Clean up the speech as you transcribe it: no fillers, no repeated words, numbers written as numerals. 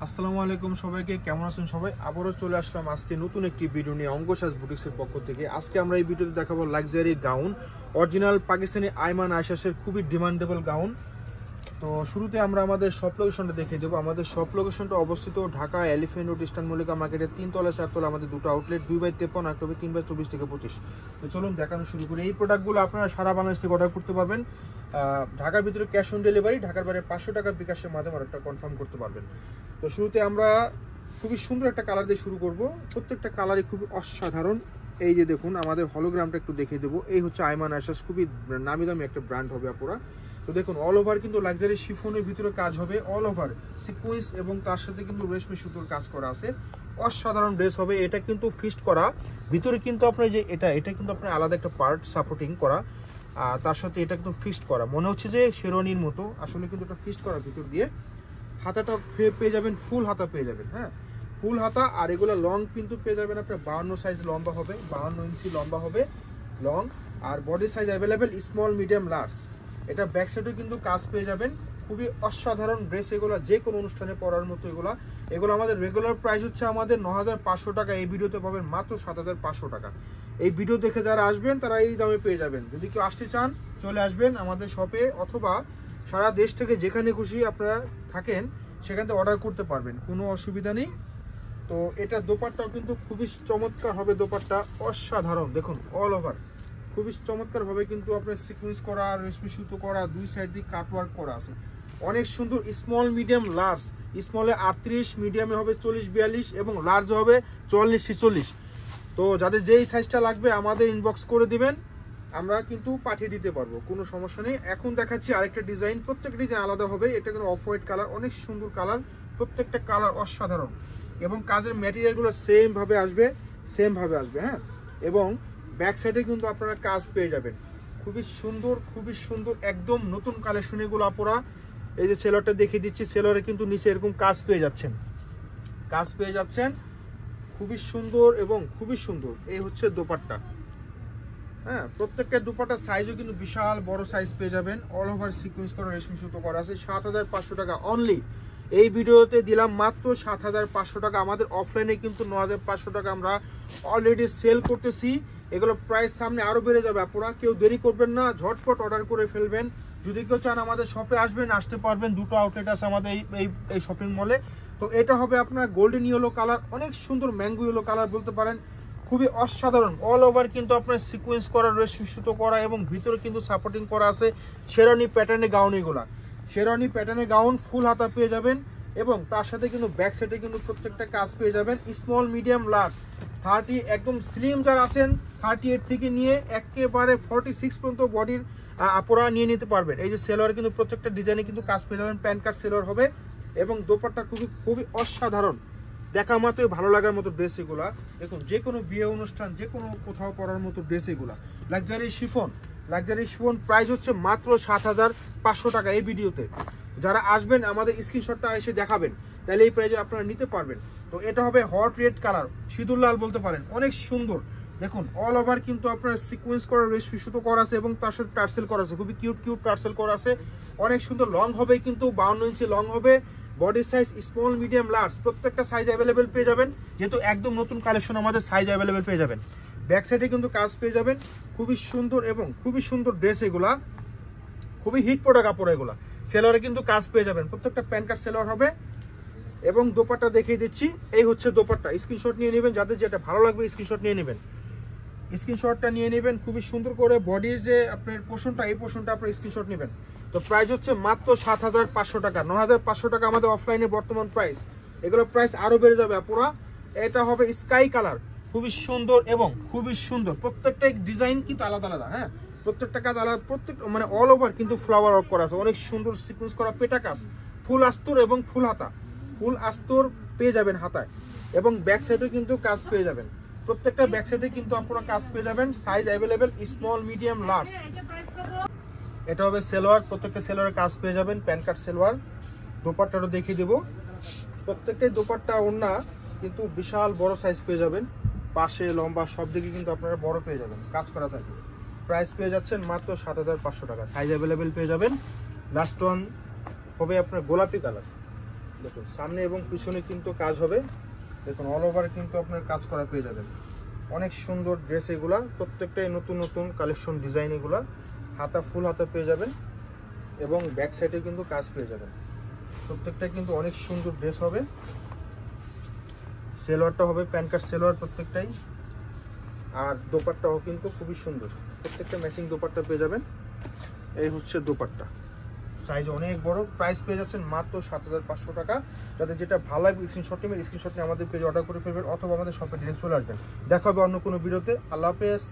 আসসালামু আলাইকুম সবাইকে, কেমন আছেন সবাই? আবারও চলে আসলাম আজকে নতুন একটি ভিডিও নিয়ে অঙ্গসাজ বুটিক্সের পক্ষ থেকে। আজকে আমরা এই ভিডিওতে দেখাবো luxury gown, original Pakistani Aiman আয়শাসের খুবই ডিমান্ডেবল গাউন। তো শুরুতে আমরা আমাদের শপ লোকেশনটা দেখিয়ে দেবো। আমাদের শপ লোকেশনটা অবস্থিত Dhaka elephant road eastern Mallika মার্কেটের 3 তলা 4 তলা আমাদের দুটো আউটলেট, 2/53 অক্টোবর 3/24 থেকে 25। তো চলুন দেখানো শুরু করি। এই প্রোডাক্টগুলো আপনারা সারা বাংলাদেশ থেকে অর্ডার করতে পারবেন। ঢাকার ভিতরে ক্যাশ অন ডেলিভারি, ঢাকার বাইরে 500 টাকা বিকাশের মাধ্যমে অর্ডারটা কনফার্ম করতে পারবেন। তো শুরুতে আমরা খুবই সুন্দর একটা কালার দিয়ে শুরু করব। প্রত্যেকটা কালারই খুবই অসাধারণ। এই যে দেখুন, আমাদের হলোগ্রামটা একটু দেখিয়ে দেবো। এই হচ্ছে আইমান আয়শাস, খুবই নামি দামি একটা ব্র্যান্ড হবে আপনারা। তো দেখুন, অল ওভার কিন্তু লাক্সারি শিফনের ভিতরে কাজ হবে, অল ওভার সিকোয়েন্স এবং তার সাথে কিন্তু রেশমি সুতোর কাজ করা আছে। অসাধারণ ড্রেস হবে। এটা কিন্তু ফিক্সড করা, ভিতরে কিন্তু আপনার যে এটা কিন্তু আপনার আলাদা একটা পার্ট সাপোর্টিং করা, আর তার সাথে এটা কিন্তু ফিক্সড করা, মনে হচ্ছে যে শেরওয়ানির মতো, আসলে কিন্তু এটা ফিক্সড করা ভিতর দিয়ে। হাতাটা পেয়ে যাবেন, ফুল হাতা পেয়ে যাবেন, হ্যাঁ ফুল হাতা। আর এগুলো লং কিন্তু পেয়ে যাবেন আপনার 52 সাইজ লম্বা হবে, 52 ইঞ্চি লম্বা হবে লং। আর body size available small medium large. এটা ব্যাক সাইডেও কিন্তু কাজ পেয়ে যাবেন। খুবই অসাধারণ ড্রেস এগুলো, যে কোনো অনুষ্ঠানে পরার মতো এগুলো আমাদের রেগুলার প্রাইস হচ্ছে আমাদের 9500 টাকা। এই ভিডিওতে পাবেন মাত্র 7500 টাকা। এই ভিডিও দেখে যারা আসবেন তারা এই দামে পেয়ে যাবেন। যদি কেউ আসতে চান চলে আসবেন আমাদের শপে, অথবা সারা দেশ থেকে যেখানে খুশি আপনারা থাকেন সেখান থেকে অর্ডার করতে পারবেন, কোনো অসুবিধা নেই। তো এটা দোপাট্টাও কিন্তু খুবই চমৎকার হবে, দোপাট্টা অসাধারণ। দেখুন অল ওভার খুবই চমৎকার ভাবে কিন্তু আপনার সিকোয়েন্স করা, রেশমি সুতো করা, দুই সাইড দিয়ে কাটওয়ার্ক করা আছে, অনেক সুন্দর। স্মল মিডিয়াম লার্জ, স্মলে 38, মিডিয়ামে হবে 40-42 এবং লার্জ হবে 44-46। তো যাদের যেই সাইজটা লাগবে আমাদের ইনবক্স করে দিবেন, আমরা কিন্তু পাঠিয়ে দিতে পারবো, কোনো সমস্যা নেই। এখন দেখাচ্ছি আরেকটা ডিজাইন, প্রত্যেকটা ডিজাইন আলাদা হবে। এটা কিন্তু অফ হোয়াইট কালার, অনেক সুন্দর কালার, প্রত্যেকটা কালার অসাধারণ। এবং কাজের ম্যাটেরিয়ালগুলো সেম ভাবে আসবে, হ্যাঁ। এবং ব্যাক সাইডে কিন্তু আপনারা কাজ পেয়ে যাবেন, খুবই সুন্দর একদম নতুন কালেকশন এগুলো আপনারা। এই যে সেলরটা দেখিয়ে দিচ্ছি, সেলরে কিন্তু নিচে এরকম কাজ পেয়ে যাচ্ছেন, খুবই সুন্দর এবং খুবই সুন্দর। এই হচ্ছে দোপাট্টা, হ্যাঁ। প্রত্যেকটা দুপাট্টার সাইজও কিন্তু বিশাল বড় সাইজ পেয়ে যাবেন। অল ওভার সিকোয়েন্স করা রেশমি সুতো করা আছে। 7500 টাকা অনলি। এই ভিডিওতে দিলাম মাত্র 7500 টাকা। আমাদের অফলাইনে কিন্তু 9500 টাকা আমরা অলরেডি সেল করতেছি। এগুলো প্রাইস সামনে আরো বেড়ে যাবে। আপনারা কেউ দেরি করবেন না, ঝটপট অর্ডার করে ফেলবেন। যদি কেউ চান আমাদের শপে আসতে পারবেন। দুটো আউটলেট আছে আমাদের এই শপিং মলে। তো এটা হবে আপনার গোল্ডেন ইয়েলো কালার, অনেক সুন্দর ম্যাঙ্গো ইয়েলো কালার বলতে পারেন, খুবই অসাধারণ। অল ওভার কিন্তু আপনার সিকোয়েন্স করা, রেশমি সুতো করা এবং ভিতরে কিন্তু সাপোর্টিং করা আছে শেরওয়ানি প্যাটার্নের গাউন। এগুলা শেরওয়ানি প্যাটার্নের গাউন, ফুল হাতা পেয়ে যাবেন। এবং তার সাথে কিন্তু ব্যাক সাইডে কিন্তু প্রত্যেকটা কাজ পেয়ে যাবেন। স্মল মিডিয়াম লার্জ 30, একদম স্লিম যারা আছেন 38 থেকে নিয়ে একেবারে 46 পর্যন্ত বডির আপনারা নিয়ে নিতে পারবেন। এই যে সেলোয়ার কিন্তু প্রত্যেকটা ডিজাইনে কিন্তু কাজ পেয়ে যাবেন, প্যান্ট কাট সেলোয়ার হবে। এবং দোপাট্টা খুবই অসাধারণ, দেখা মাত্রই ভালো লাগার মতো ড্রেস এগুলা। দেখুন, যে কোনো বিয়ে অনুষ্ঠান, যে কোনো কোথাও পরার মতো ড্রেস এগুলা। লাক্সারি শিফন প্রাইস হচ্ছে মাত্র 7500 টাকা। এই ভিডিওতে যারা আসবেন আমাদের স্ক্রিনশটটা এসে দেখাবেন, তাহলে এই প্রাইসে আপনারা নিতে পারবেন। তো এটা হবে হট রেড কালার, সিঁদুর লাল বলতে পারেন, অনেক সুন্দর। দেখুন অল ওভার কিন্তু আপনার সিকোয়েন্স করা, রেশমি সুতো করা আছে এবং তার সাথে টার্সেল করা আছে, খুবই কিউট টার্সেল করা আছে, অনেক সুন্দর। লং হবে কিন্তু 52 ইঞ্চি লং হবে। Body size small medium large, প্রত্যেকটা সাইজ অ্যাভেলেবেল পেয়ে যাবেন, যেহেতু একদম নতুন কালেকশন আমাদের সাইজ অ্যাভেলেবেল পেয়ে যাবেন। ব্যাক সাইডে কিন্তু কাজ পেয়ে যাবেন, খুবই সুন্দর এবং খুবই সুন্দর ড্রেস এগুলা, খুবই হিট প্রোডাক্ট কাপড় এগুলা। সেলোয়ারে কিন্তু কাজ পেয়ে যাবেন, প্রত্যেকটা প্যান্ট কাট সেলোয়ার হবে। এবং দোপাট্টা দেখিয়ে দিচ্ছি, এই হচ্ছে দোপাট্টা। স্ক্রিনশট নিয়ে নেবেন, যাদের যেটা ভালো লাগবে স্ক্রিনশটটা নিয়ে নেবেন। খুবই সুন্দর করে বডির যে আপনার পোর্শনটা, এই পোর্শনটা আপনার স্ক্রিনশট নেবেন। তো প্রাইস হচ্ছে মাত্র 7500 টাকা, 9500 টাকা আমাদের অফলাইনে বর্তমান প্রাইস। এগুলো প্রাইস আরো বেড়ে যাবে আপুরা। এটা হবে স্কাই কালার, খুবই সুন্দর এবং খুবই সুন্দর। প্রত্যেকটা ডিজাইন কিন্তু আলাদা, হ্যাঁ। প্রত্যেকটা কাজ আলাদা, প্রত্যেক মানে অল ওভার কিন্তু ফ্লাওয়ার ওয়ার্ক করা আছে, অনেক সুন্দর সিকোয়েন্স করা পেটা কাজ, ফুল আস্তর এবং ফুল হাতা, ফুল আস্তর পেয়ে যাবেন হাতায়। এবং ব্যাক সাইডে কিন্তু কাজ পেয়ে যাবেন, প্রত্যেকটা ব্যাক সাইডে কিন্তু আপনারা কাজ পেয়ে যাবেন। Size available small medium large. এটা হবে সেলোয়ার, প্রত্যেকটা সেলোয়ারের কাজ পেয়ে যাবেন, প্যান্ট কাট সেলোয়ার। দোপাট্টাটা দেখিয়ে দেবো, প্রত্যেকটাই দোপাট্টা ওড়না কিন্তু বিশাল বড় সাইজ পেয়ে যাবেন, পাশে লম্বা সব দিকে কিন্তু আপনারা বড় পেয়ে যাবেন, কাজ করা থাকবে। প্রাইস পেয়ে যাচ্ছেন মাত্র 7500 টাকা। সাইজ অ্যাভেলেবেল পেয়ে যাবেন। লাস্ট ওয়ান হবে আপনার গোলাপি কালার, দেখুন সামনে এবং পিছনে কিন্তু কাজ হবে, দেখুন অল ওভার কিন্তু আপনার কাজ করা পেয়ে যাবেন। অনেক সুন্দর ড্রেস এগুলা, প্রত্যেকটাই নতুন নতুন কালেকশন ডিজাইন এগুলা। হাতা ফুল হাতা পেয়ে যাবেন এবং ব্যাক সাইডে কিন্তু কাজ পেয়ে যাবেন। প্রত্যেকটা কিন্তু অনেক সুন্দর ড্রেস হবে। সেলোয়ারটা হবে প্যান্ট কাট সেলোয়ার প্রত্যেকটাই, আর দোপাট্টাও কিন্তু খুবই সুন্দর, প্রত্যেকটা ম্যাচিং দোপাট্টা পেয়ে যাবেন। এই হচ্ছে দোপাট্টা, সাইজ অনেক বড়। প্রাইস পেয়ে যাচ্ছেন মাত্র 7500 টাকা। যাদের যেটা ভালো লাগবে স্ক্রিনশট নেবেন, স্ক্রিনশট নিয়ে আমাদের পেজে অর্ডার করে ফেলবেন অথবা আমাদের শপে ডিরেক্ট চলে আসবেন। দেখা হবে অন্য কোনো ভিডিওতে। আল্লাহ হাফেজ।